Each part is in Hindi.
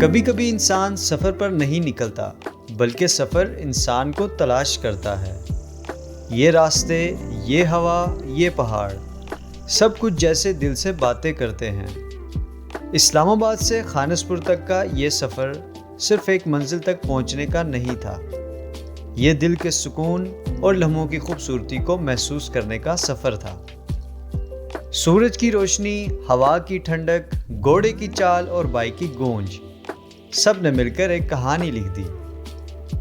कभी कभी इंसान सफ़र पर नहीं निकलता, बल्कि सफ़र इंसान को तलाश करता है। ये रास्ते, ये हवा, ये पहाड़, सब कुछ जैसे दिल से बातें करते हैं। इस्लामाबाद से खानसपुर तक का ये सफ़र सिर्फ एक मंजिल तक पहुंचने का नहीं था। ये दिल के सुकून और लम्हों की खूबसूरती को महसूस करने का सफ़र था। सूरज की रोशनी, हवा की ठंडक, घोड़े की चाल और बाइक की गूंज, सब ने मिलकर एक कहानी लिख दी।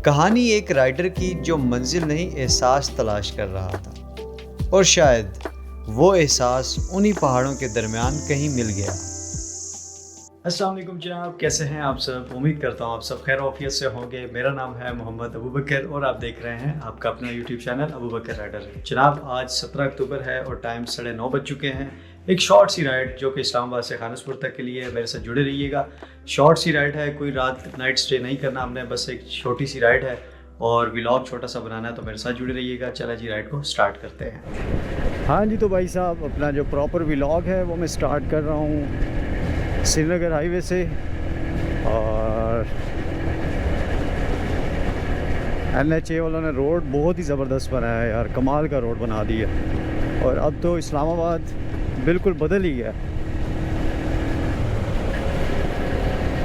कहानी एक राइडर की जो मंजिल नहीं एहसास तलाश कर रहा था, और शायद वो एहसास उन्हीं पहाड़ों के दरमियान कहीं मिल गया। अस्सलाम वालेकुम जनाब, कैसे हैं आप सब? उम्मीद करता हूँ आप सब खैर औफियत से होंगे। मेरा नाम है मोहम्मद अबू बकर और आप देख रहे हैं आपका अपना यूट्यूब चैनल अबू बकर राइडर। जनाब, आज 17 अक्टूबर है और टाइम 9:30 बज चुके हैं। एक शॉर्ट सी राइड जो कि इस्लामाबाद से खानसपुर तक के लिए है, मेरे साथ जुड़े रहिएगा। शॉर्ट सी राइड है, कोई रात नाइट स्टे नहीं करना हमने, बस एक छोटी सी राइड है और व्लॉग छोटा सा बनाना है, तो मेरे साथ जुड़े रहिएगा। चला जी, राइड को स्टार्ट करते हैं। हाँ जी, तो भाई साहब, अपना जो प्रॉपर व्लॉग है वो मैं स्टार्ट कर रहा हूँ श्रीनगर हाईवे से, और NHA वालों ने रोड बहुत ही ज़बरदस्त बनाया है यार, कमाल का रोड बना दिया। और अब तो इस्लामाबाद बिल्कुल बदल ही गया।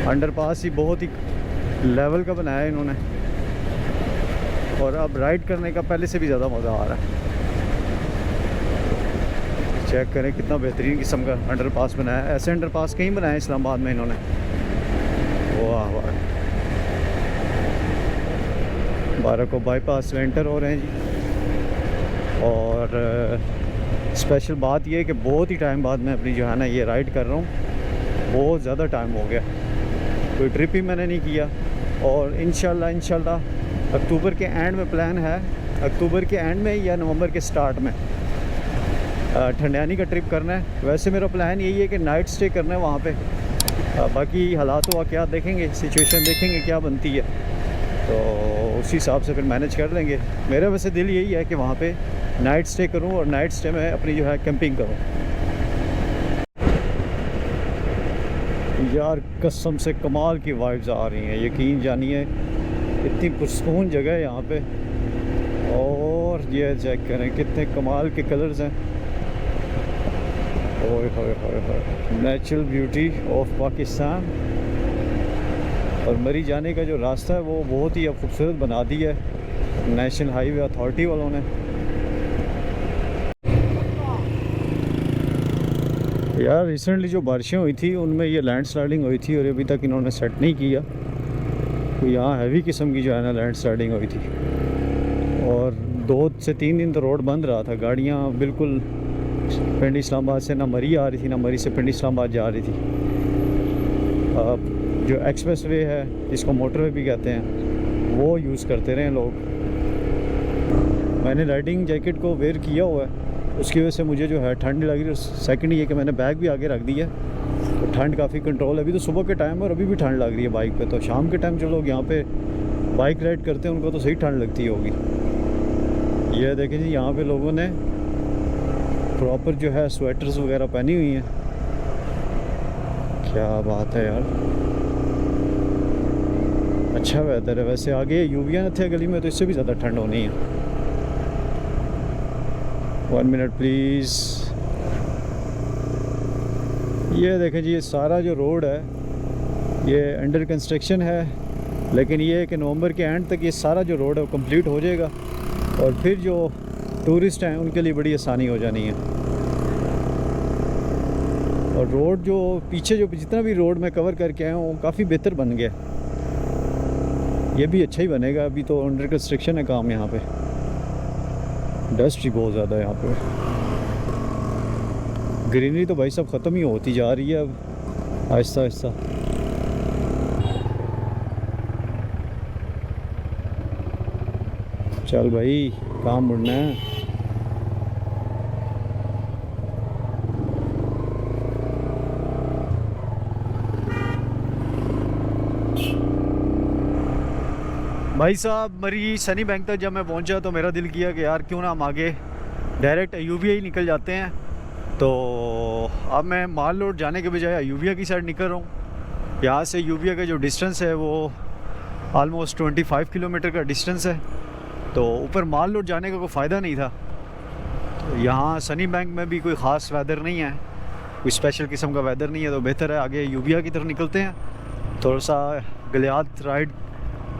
अंडरपास ही बहुत ही लेवल का बनाया है इन्होंने, और अब राइड करने का पहले से भी ज़्यादा मज़ा आ रहा है। चेक करें कितना बेहतरीन किस्म का अंडरपास बनाया है। ऐसे अंडरपास कहीं बनाया है इस्लामाबाद में इन्होंने, वाह वाह। 12 को बाईपास में एंटर हो रहे हैं जी। और स्पेशल बात यह है कि बहुत ही टाइम बाद मैं अपनी जो है ना ये राइड कर रहा हूँ। बहुत ज़्यादा टाइम हो गया, कोई ट्रिप ही मैंने नहीं किया। और इंशाल्लाह अक्टूबर के एंड में प्लान है, अक्टूबर के एंड में या नवंबर के स्टार्ट में ठंडियानी का ट्रिप करना है। वैसे मेरा प्लान यही है कि नाइट स्टे करना है वहाँ पे। बाकी हालात वाक़यात देखेंगे, सिचुएशन देखेंगे क्या बनती है, तो उसी हिसाब से फिर मैनेज कर लेंगे। मेरा वैसे दिल यही है कि वहाँ पे नाइट स्टे करूँ और नाइट स्टे में अपनी जो है कैंपिंग करूँ। यार कसम से कमाल की वाइब्स आ रही हैं, यकीन जानिए, इतनी पुरसकून जगह है यहाँ पे। और ये चेक करें कितने कमाल के कलर्स हैं। ओए होए होए होए, नेचुरल ब्यूटी ऑफ पाकिस्तान। और मरी जाने का जो रास्ता है वो बहुत ही अब खूबसूरत बना दिया है नेशनल हाईवे अथॉरिटी वालों ने। यार रिसेंटली जो बारिशें हुई थी उनमें ये लैंडस्लाइडिंग हुई थी, और अभी तक इन्होंने सेट नहीं किया। तो यहाँ हैवी किस्म की जो है ना लैंडस्लाइडिंग हुई थी, और 2 से 3 दिन तो रोड बंद रहा था। गाड़ियाँ बिल्कुल पिंडी इस्लामाबाद से ना मरी आ रही थी, ना मरी से पिंडी इस्लामाबाद जा रही थी। जो एक्सप्रेस वे है, जिसको मोटरवे भी कहते हैं, वो यूज़ करते रहे लोग। मैंने राइडिंग जैकेट को वेयर किया हुआ है, उसकी वजह से मुझे जो है ठंड लग रही है। सेकंड ये कि मैंने बैग भी आगे रख दिया, तो ठंड काफ़ी कंट्रोल है। अभी तो सुबह के टाइम और अभी भी ठंड लग रही है बाइक पे। तो शाम के टाइम जो लोग यहाँ पे बाइक राइड करते हैं उनको तो सही ठंड लगती होगी। ये देखें जी, यहाँ पे लोगों ने प्रॉपर जो है स्वेटर्स वगैरह पहनी हुई हैं। क्या बात है यार, अच्छा वेदर है। वैसे आगे यूवियाँ थे गली में, तो इससे भी ज़्यादा ठंड होनी है। 1 मिनट प्लीज़। ये देखें जी, ये सारा जो रोड है ये अंडर कंस्ट्रक्शन है, लेकिन ये है कि नवंबर के एंड तक ये सारा जो रोड है वो कंप्लीट हो जाएगा, और फिर जो टूरिस्ट हैं उनके लिए बड़ी आसानी हो जानी है। और रोड जो पीछे जो जितना भी रोड में कवर करके आए वो काफ़ी बेहतर बन गया। ये भी अच्छा ही बनेगा, अभी तो अंडर कंस्ट्रक्शन है काम यहाँ पे। डस्ट ही बहुत ज़्यादा है यहाँ पे। ग्रीनरी तो भाई साहब ख़त्म ही होती जा रही है अब आहिस्ता आहिस्ता। चल भाई, काम मुड़ना है। भाई साहब, मरी सनी बैंक तक जब मैं पहुंचा तो मेरा दिल किया कि यार क्यों ना हम आगे डायरेक्ट अयूबिया ही निकल जाते हैं। तो अब मैं माल रोड जाने के बजाय अयूबिया की साइड निकल रहा हूँ। यहाँ से यूबिया का जो डिस्टेंस है वो ऑलमोस्ट 25 किलोमीटर का डिस्टेंस है। तो ऊपर माल लोड जाने का कोई फ़ायदा नहीं था। तो यहाँ सनी बैंक में भी कोई ख़ास वेदर नहीं है, कोई स्पेशल किस्म का वेदर नहीं है, तो बेहतर है आगे यूबिया की तरफ निकलते हैं। थोड़ा सा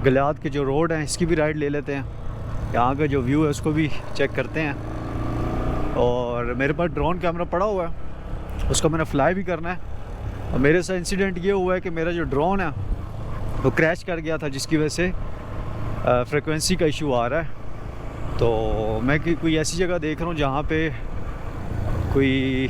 गलियात के जो रोड हैं इसकी भी राइड ले लेते हैं, यहाँ का जो व्यू है उसको भी चेक करते हैं। और मेरे पास ड्रोन कैमरा पड़ा हुआ है, उसको मैंने फ्लाई भी करना है। और मेरे साथ इंसिडेंट ये हुआ है कि मेरा जो ड्रोन है वो क्रैश कर गया था, जिसकी वजह से फ्रिक्वेंसी का इशू आ रहा है। तो मैं कोई ऐसी जगह देख रहा हूँ जहाँ पे कोई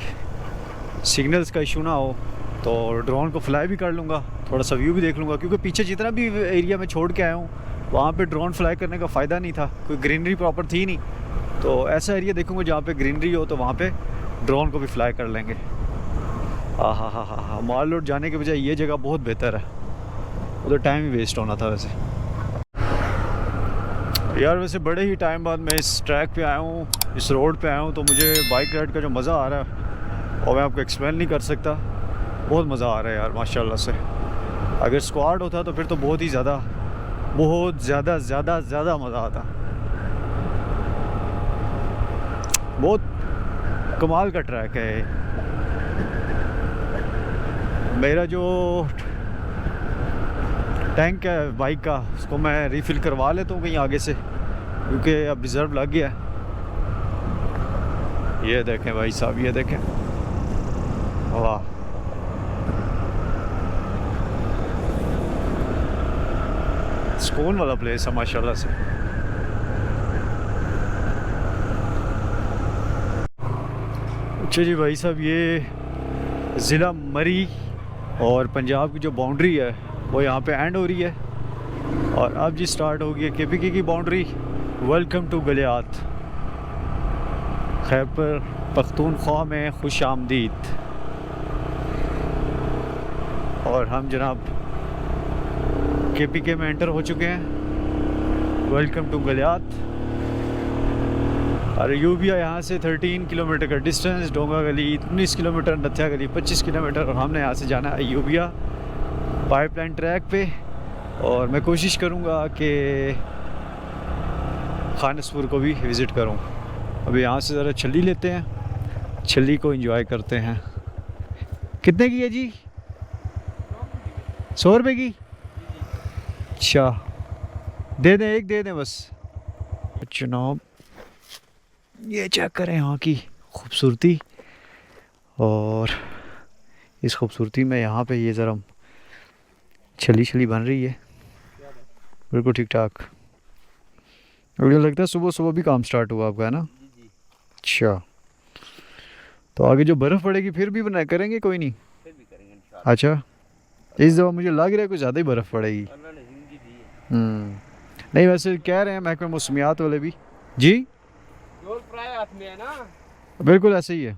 सिग्नल्स का इशू ना हो, तो ड्रोन को फ्लाई भी कर लूँगा, थोड़ा सा व्यू भी देख लूँगा। क्योंकि पीछे जितना भी एरिया में छोड़ के आया हूँ वहाँ पे ड्रोन फ्लाई करने का फ़ायदा नहीं था, कोई ग्रीनरी प्रॉपर थी नहीं। तो ऐसा एरिया देखूँगा जहाँ पे ग्रीनरी हो, तो वहाँ पे ड्रोन को भी फ्लाई कर लेंगे। हाँ, माल लोड जाने के बजाय ये जगह बहुत बेहतर है, उधर टाइम ही वेस्ट होना था वैसे। यार वैसे बड़े ही टाइम बाद मैं इस ट्रैक पे आया हूँ, इस रोड पे आया हूँ, तो मुझे बाइक राइड का जो मज़ा आ रहा है और मैं आपको एक्सप्लेन नहीं कर सकता। बहुत मज़ा आ रहा है यार माशाल्लाह से। अगर स्क्वाड होता तो फिर तो बहुत ज़्यादा मज़ा आता। बहुत कमाल का ट्रैक है। मेरा जो टैंक है बाइक का, उसको मैं रिफ़िल करवा लेता हूँ कहीं आगे से, क्योंकि अब रिज़र्व लग गया है। ये देखें भाई साहब, ये देखें, वाह। सुकून वाला प्लेस है माशाल्लाह से। अच्छा जी भाई साहब, ये ज़िला मरी और पंजाब की जो बाउंड्री है वो यहाँ पे एंड हो रही है, और अब जी स्टार्ट हो गई है KPK की boundary. Welcome to Galiyat, Khyber Pakhtunkhwa में खुश आमदीद। और हम जनाब KPK में एंटर हो चुके हैं। Welcome to Galiyat. और यूबिया यहाँ से 13 किलोमीटर का डिस्टेंस, डोंगा गली 19 किलोमीटर, नथिया गली 25 किलोमीटर, और हमने यहाँ से जाना है यूबिया पाइपलाइन ट्रैक पे। और मैं कोशिश करूँगा कि खानसपुर को भी विज़िट करूँ। अभी यहाँ से ज़रा छल्ली लेते हैं, छल्ली को एंजॉय करते हैं। कितने की है जी? 100 रुपये की? अच्छा दे दें, एक दे दें बस। जनाब ये चेक करें यहाँ की खूबसूरती, और इस खूबसूरती में यहाँ पे ये ज़रा छली बन रही है, बिल्कुल ठीक ठाक। मुझे लगता है सुबह सुबह भी काम स्टार्ट हुआ आपका, है ना? अच्छा, तो आगे जो बर्फ़ पड़ेगी फिर भी बना करेंगे, कोई नहीं? फिर भी करेंगे इंशाल्लाह। अच्छा, इस दफ़ा मुझे लग रहा है कुछ ज़्यादा ही बर्फ़ पड़ेगी। नहीं वैसे कह रहे हैं महकमे मौसमियात वाले भी जी, हाथ में है ना, बिल्कुल ऐसे ही है।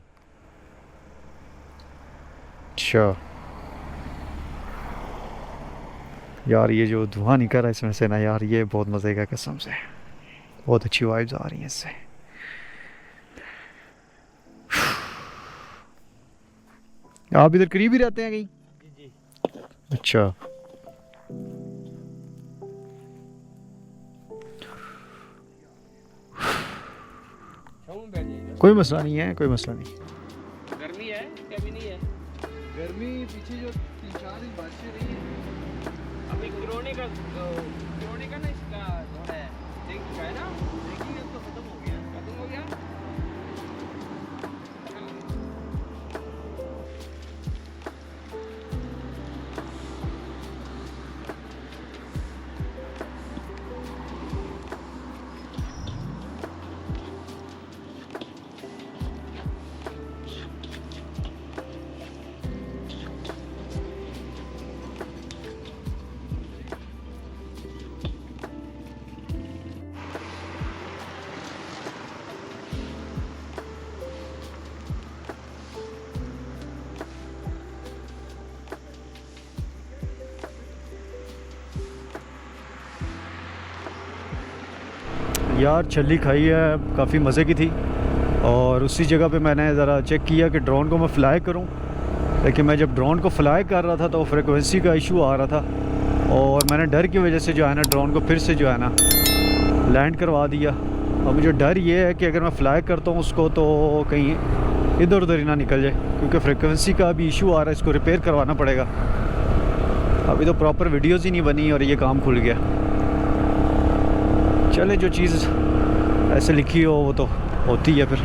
अच्छा यार, ये जो धुआं निकल रहा है इसमें से ना यार, ये बहुत मज़े का, कसम से बहुत अच्छी वाइब्स आ रही हैं इससे। आप इधर करीब ही रहते हैं कहीं? जी। अच्छा, कोई मसला नहीं है, कोई मसला नहीं। गर्मी है क्या? भी नहीं है गर्मी, पीछे जो 3-4 दिन बारिशें रही है। अभी कोरोना का ना इसका है, डेंगू का है ना, डेंगू तो खत्म हो गया। यार छल्ली खाई है, काफ़ी मज़े की थी। और उसी जगह पे मैंने ज़रा चेक किया कि ड्रोन को मैं फ्लाई करूं, लेकिन मैं जब ड्रोन को फ्लाई कर रहा था तो फ्रिक्वेंसी का इशू आ रहा था और मैंने डर की वजह से जो है ना ड्रोन को फिर से जो है ना लैंड करवा दिया। अब मुझे डर ये है कि अगर मैं फ्लाई करता हूँ उसको तो कहीं इधर उधर ही ना निकल जाए, क्योंकि फ्रिक्वेंसी का भी इशू आ रहा है, इसको रिपेयर करवाना पड़ेगा। अभी तो प्रॉपर वीडियोज़ ही नहीं बनी और ये काम खुल गया। चले, जो चीज़ ऐसे लिखी हो वो तो होती है फिर।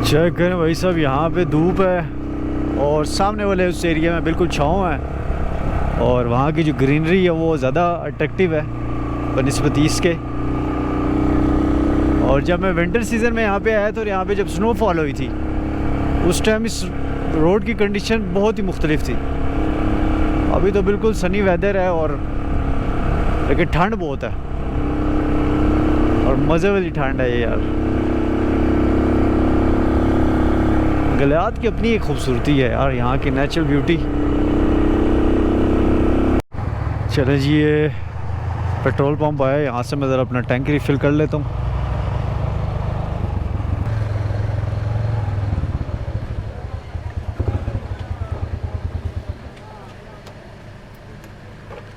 चेक करें भाई साहब, यहाँ पे धूप है और सामने वाले उस एरिया में बिल्कुल छाँव है और वहाँ की जो ग्रीनरी है वो ज़्यादा अट्रैक्टिव है बनिस्बत ईस्ट के। और जब मैं विंटर सीज़न में यहाँ पे आया तो यहाँ पे जब स्नोफॉल हुई थी उस टाइम इस रोड की कंडीशन बहुत ही मुख्तलिफ थी। अभी तो बिल्कुल सनी वेदर है और लेकिन ठंड बहुत है और मज़े वाली ठंड है ये यार। गलियात की अपनी एक खूबसूरती है यार, यहाँ की नेचुरल ब्यूटी। चले जी, ये पेट्रोल पंप आया, यहाँ से मैं ज़रा अपना टैंक रिफ़िल कर लेता हूँ।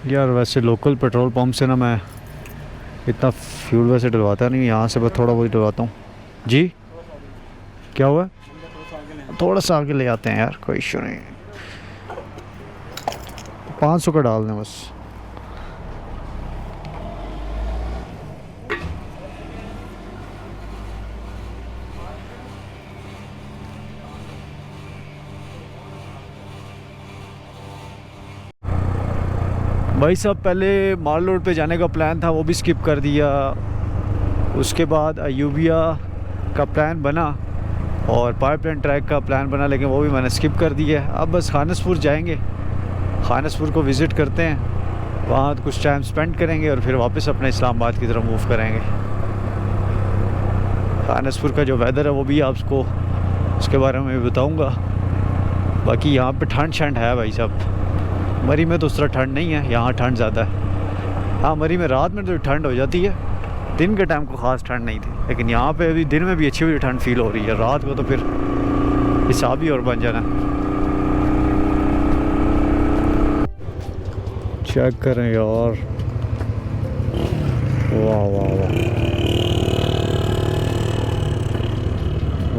यार वैसे लोकल पेट्रोल पंप से ना मैं इतना फ्यूल वैसे डलवाता नहीं, यहाँ से बस थोड़ा बहुत डलवाता हूँ। जी क्या हुआ? थोड़ा सा आगे ले आते हैं यार, कोई इशू नहीं। 500 का डाल दें बस। भाई साहब, पहले माल रोड पे जाने का प्लान था, वो भी स्किप कर दिया। उसके बाद अयूबिया का प्लान बना और पाइपलाइन ट्रैक का प्लान बना, लेकिन वो भी मैंने स्किप कर दिया। अब बस खानसपुर जाएंगे, खानसपुर को विज़िट करते हैं, वहाँ कुछ टाइम स्पेंड करेंगे और फिर वापस अपने इस्लामाबाद की तरफ मूव करेंगे। खानसपुर का जो वेदर है वो भी आपको उसके बारे में बताऊँगा। बाकी यहाँ पे ठंड शंड है भाई साहब। मरी में तो उस तरह ठंड नहीं है, यहाँ ठंड ज़्यादा है। हाँ, मरी में रात में तो ठंड हो जाती है, दिन के टाइम को ख़ास ठंड नहीं थी, लेकिन यहाँ पे अभी दिन में भी अच्छी ठंड फील हो रही है। रात को तो फिर हिसाब ही और बन जाना। चेक करें यार, वाह वाह वाह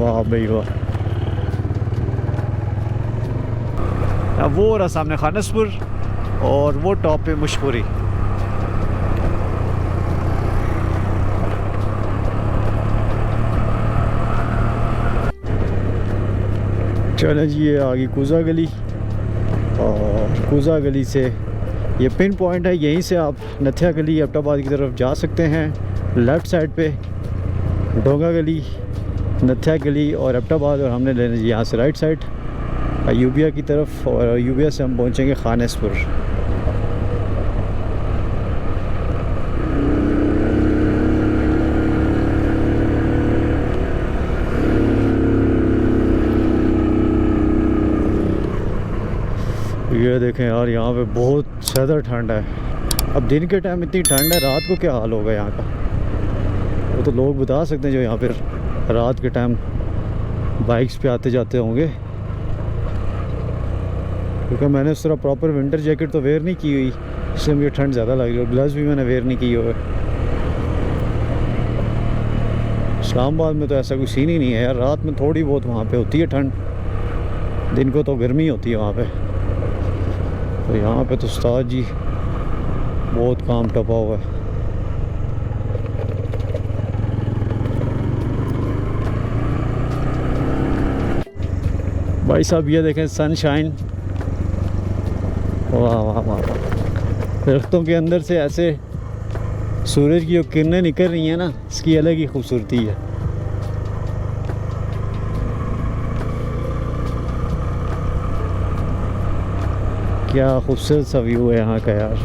वाह भाई वाह। अब वो रहा सामने खानसपुर और वो टॉप पे मुशपुरी। चले जी, ये आ गई कूज़ा गली और कूज़ा गली से ये पिन पॉइंट है, यहीं से आप नथिया गली एबटाबाद की तरफ जा सकते हैं। लेफ़्ट साइड पे डोंगा गली, नथिया गली और एबटाबाद, और हमने लेना यहाँ से राइट साइड अयूबिया की तरफ, और अयूबिया से हम पहुँचेंगे खानसपुर। ये देखें यार, यहाँ पे बहुत ज़्यादा ठंड है। अब दिन के टाइम इतनी ठंड है, रात को क्या हाल होगा यहाँ का वो तो लोग बता सकते हैं जो यहाँ पर रात के टाइम बाइक्स पे आते जाते होंगे। क्योंकि मैंने उस तरह प्रॉपर विंटर जैकेट तो वेयर नहीं की हुई, इसलिए मुझे ठंड ज़्यादा लग रही है। ग्लव्स भी मैंने वेयर नहीं किए हुए। इस्लामाबाद में तो ऐसा कोई सीन ही नहीं है यार, रात में थोड़ी बहुत वहाँ पे होती है ठंड, दिन को तो गर्मी होती है वहाँ पे। तो यहाँ पे तो उस्ताद जी बहुत काम टपा हुआ है। भाई साहब ये देखें सनशाइन, वाह वाह वाह। दरख्तों के अंदर से ऐसे सूरज की जो किरणें निकल रही हैं ना, इसकी अलग ही खूबसूरती है। क्या खूबसूरत सा व्यू है यहाँ का यार।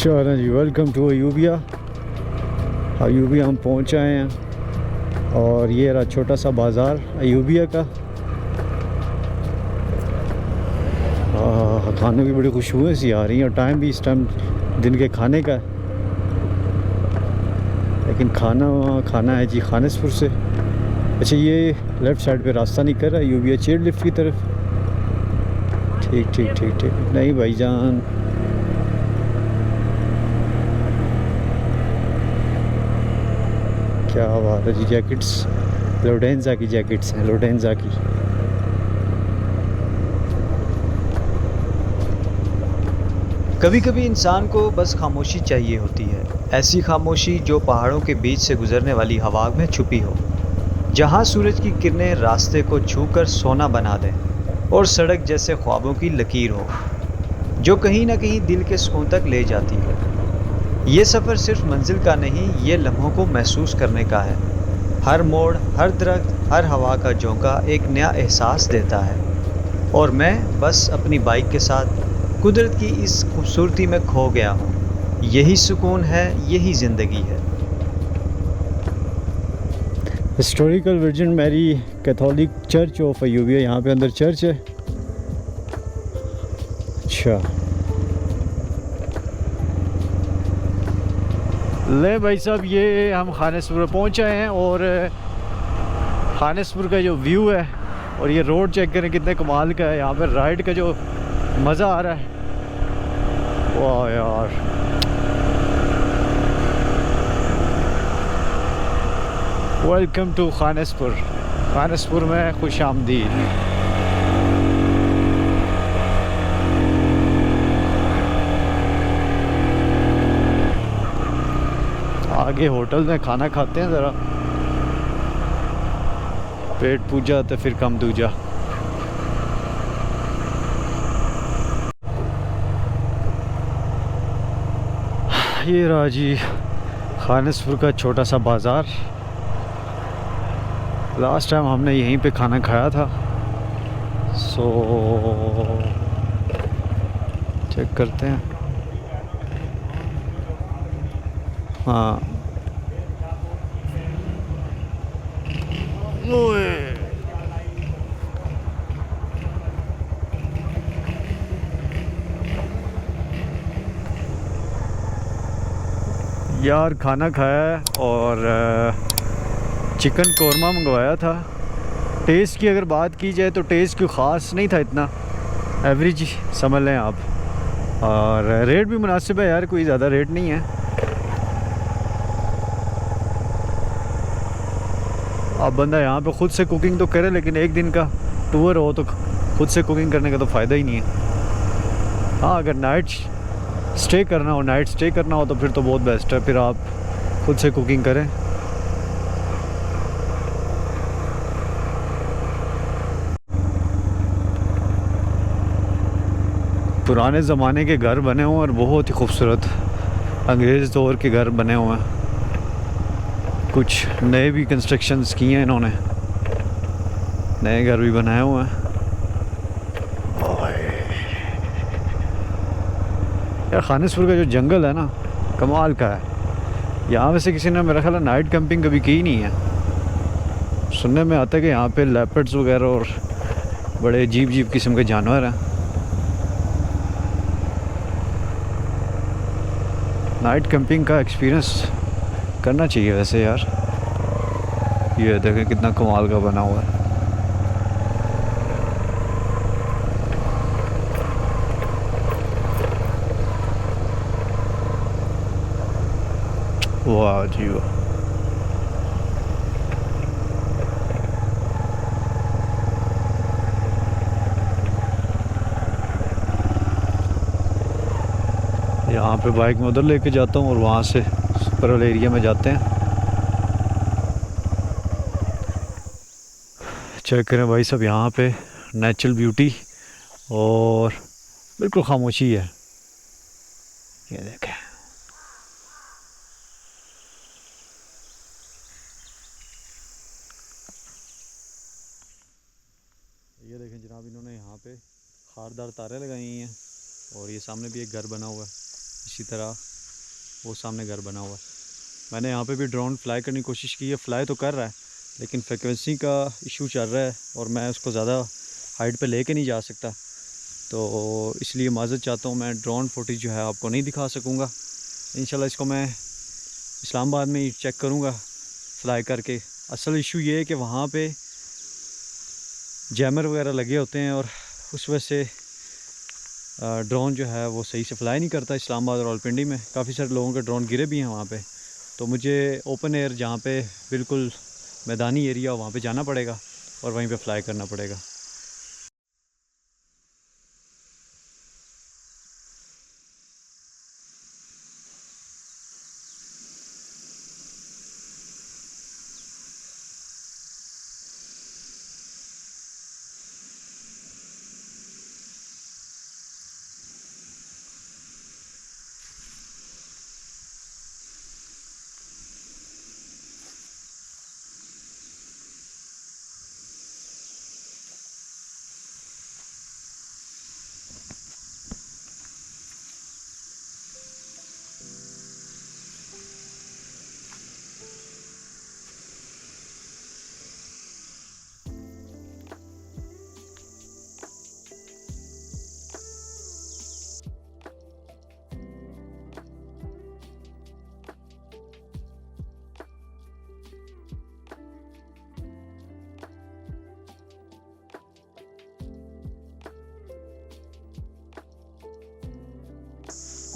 चलो जी, वेलकम टू अयूबिया। अयूबिया हम पहुंच आए हैं और ये रहा छोटा सा बाज़ार अयूबिया का। खाने की बड़ी खुशबुएं सी आ रही हैं और टाइम भी इस टाइम दिन के खाने का है, लेकिन खाना है जी खानिसपुर से। अच्छा, ये लेफ़्ट साइड पे रास्ता नहीं कर रहा अयूबिया चेयर लिफ्ट की तरफ। ठीक ठीक ठीक ठीक, नहीं भाईजान। क्या बात है जी, जैकेट्स लोडेंजा की जैकेट्स हैं, लोडेंजा की। कभी कभी इंसान को बस खामोशी चाहिए होती है, ऐसी खामोशी जो पहाड़ों के बीच से गुजरने वाली हवा में छुपी हो, जहां सूरज की किरणें रास्ते को छूकर सोना बना दें और सड़क जैसे ख्वाबों की लकीर हो जो कहीं ना कहीं दिल के सुकून तक ले जाती हो। ये सफ़र सिर्फ मंजिल का नहीं, ये लम्हों को महसूस करने का है। हर मोड़, हर दरख्त, हर हवा का झोंका एक नया एहसास देता है, और मैं बस अपनी बाइक के साथ कुदरत की इस खूबसूरती में खो गया हूँ। यही सुकून है, यही ज़िंदगी है। Historical virgin Mary Catholic church of Ayubia, यहाँ पे अंदर चर्च है। अच्छा, ले भाई साहब, ये हम खानिसपुर पहुँच आए हैं और खानिसपुर का जो व्यू है और ये रोड चेक करें कितने कमाल का है। यहाँ पर राइड का जो मज़ा आ रहा है, वाह यार। Welcome to खानिसपुर। खानिसपुर में खुश आमदीद। आगे होटल में खाना खाते हैं, ज़रा पेट पूजा तो फिर कम दूजा। ये रहा जी खानिसपुर का छोटा सा बाज़ार। लास्ट टाइम हमने यहीं पे खाना खाया था, सो चेक करते हैं। हाँ, यार खाना खाया है और चिकन कौरमा मंगवाया था। टेस्ट की अगर बात की जाए तो टेस्ट कोई ख़ास नहीं था, इतना एवरेज समझ लें आप। और रेट भी मुनासिब है यार, कोई ज़्यादा रेट नहीं है। अब बंदा यहाँ पे ख़ुद से कुकिंग तो करे, लेकिन एक दिन का टूर हो तो ख़ुद से कुकिंग करने का तो फ़ायदा ही नहीं है। हाँ, अगर नाइट स्टे करना हो तो फिर तो बहुत बेस्ट है, फिर आप खुद से कुकिंग करें। पुराने ज़माने के घर बने हुए हैं और बहुत ही खूबसूरत अंग्रेज़ दौर के घर बने हुए हैं। कुछ नए भी कंस्ट्रक्शंस किए हैं इन्होंने, नए घर भी बनाए हुए हैं। यार खानिसपुर का जो जंगल है ना, कमाल का है। यहाँ वैसे किसी ने मेरा ख्याल है नाइट कैंपिंग कभी की नहीं है। सुनने में आता है कि यहाँ पे लेपर्ड्स वगैरह और बड़े अजीब किस्म के जानवर हैं। नाइट कैंपिंग का एक्सपीरियंस करना चाहिए वैसे यार। ये देखें कितना कमाल का बना हुआ है। वाह जी वाह। यहाँ पे बाइक में उधर लेके जाता हूँ और वहाँ से ऊपर वाले एरिया में जाते हैं। चेक करें भाई साहब, यहाँ पे नेचुरल ब्यूटी और बिल्कुल खामोशी है। ये देखें, ये देखें जनाब, इन्होंने यहाँ पे खारदार तारें लगाई हैं और ये सामने भी एक घर बना हुआ है इसी तरह। वो सामने घर बना हुआ है। मैंने यहाँ पे भी ड्रोन फ्लाई करने की कोशिश की है, फ्लाई तो कर रहा है लेकिन फ्रिक्वेंसी का इशू चल रहा है और मैं उसको ज़्यादा हाइट पे लेके नहीं जा सकता, तो इसलिए माज़रत चाहता हूँ। मैं ड्रोन फुटेज जो है आपको नहीं दिखा सकूँगा। इंशाल्लाह इसको मैं इस्लामाबाद में ही चेक करूँगा फ्लाई करके। असल इशू ये है कि वहाँ पे जैमर वगैरह लगे होते हैं और उस वजह से ड्रोन जो है वो सही से फ्लाई नहीं करता। इस्लामाबाद और रावलपिंडी में काफ़ी सारे लोगों के ड्रोन गिरे भी हैं वहाँ पे, तो मुझे ओपन एयर जहाँ पे बिल्कुल मैदानी एरिया वहाँ पे जाना पड़ेगा और वहीं पे फ्लाई करना पड़ेगा।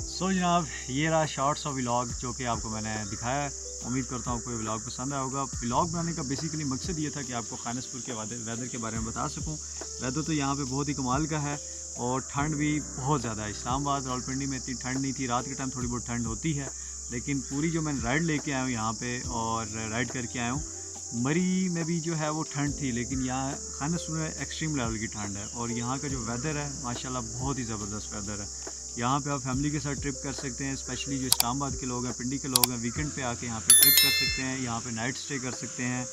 सो जनाब, ये रहा शॉर्ट्स ऑफ व्लॉग जो कि आपको मैंने दिखाया है। उम्मीद करता हूँ आपको ये व्लॉग पसंद आया होगा। व्लॉग बनाने का बेसिकली मकसद ये था कि आपको खानसपुर के वेदर के बारे में बता सकूँ। वेदर तो यहाँ पे बहुत ही कमाल का है और ठंड भी बहुत ज़्यादा है। इस्लामाबाद रावलपिंडी में इतनी ठंड नहीं थी, रात के टाइम थोड़ी बहुत ठंड होती है, लेकिन पूरी जो मैंने राइड लेके आया हूँ यहाँ पर और राइड करके आया हूँ, मरी में भी जो है वो ठंड थी, लेकिन यहाँ खानसपुर में एक्सट्रीम लेवल की ठंड है। और यहाँ का जो वेदर है माशाल्लाह बहुत ही ज़बरदस्त वेदर है। यहाँ पे आप फैमिली के साथ ट्रिप कर सकते हैं, स्पेशली जो इस्लामाबाद के लोग हैं, पिंडी के लोग हैं, वीकेंड पे आके यहाँ पे ट्रिप कर सकते हैं, यहाँ पे नाइट स्टे कर सकते हैं।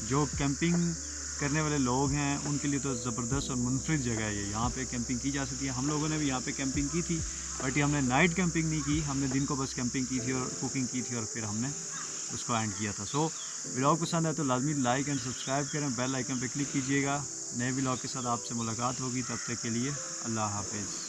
जो कैंपिंग करने वाले लोग हैं उनके लिए तो ज़बरदस्त और मुनफरिद जगह है ये। यहाँ पे कैंपिंग की जा सकती है। हम लोगों ने भी यहाँ पे कैंपिंग की थी, बट हमने नाइट कैंपिंग नहीं की, हमने दिन को बस कैंपिंग की थी और कुकिंग की थी और फिर हमने उसको एंड किया था। सो व्लॉग पसंद आए तो लाजमी लाइक एंड सब्सक्राइब करें, बेल आइकन पर क्लिक कीजिएगा। नए व्लॉग के साथ आपसे मुलाकात होगी, तब तक के लिए अल्लाह हाफिज़।